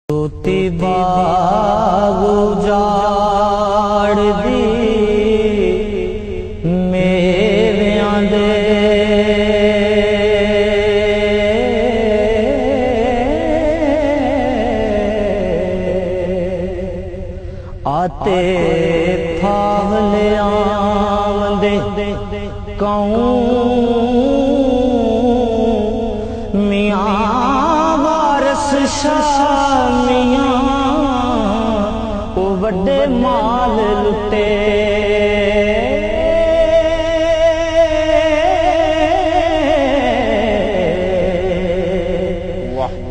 जोती बाग उजाड़ दी मेवियां दे आते फावले आंदे कौं मियां वारस शामियां ओ वड्डे माल लुटे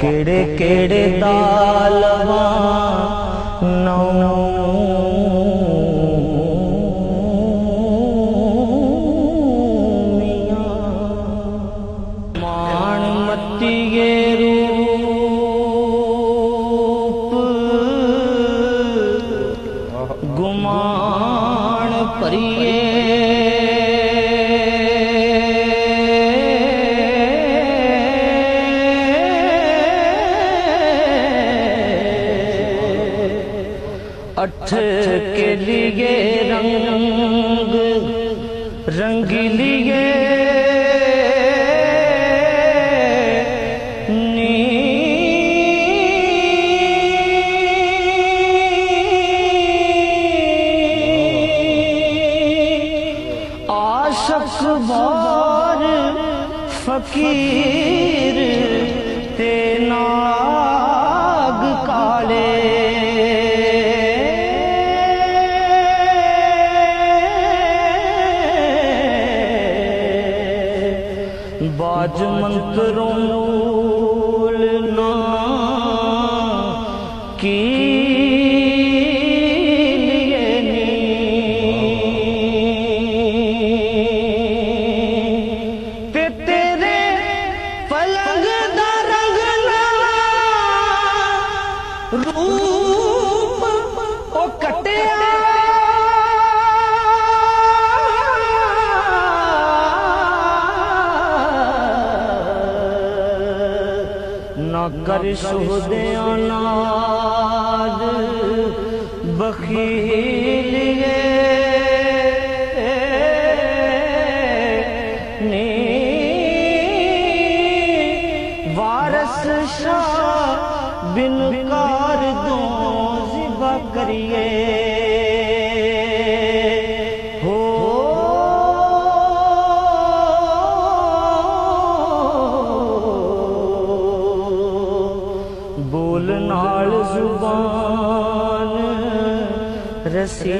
केड़े केड़े दालवा गुमान परिए अठ के लिए रंग रंगीलिए अखबार फकीर ते नाग काले बाज मंत्रों ना की रूप ओ कटिया न कर सुहदिया नाद बखीलिए नी वारस शाह बिन कार दो ज़िबा करिए हो बोल नाल जुबान रसी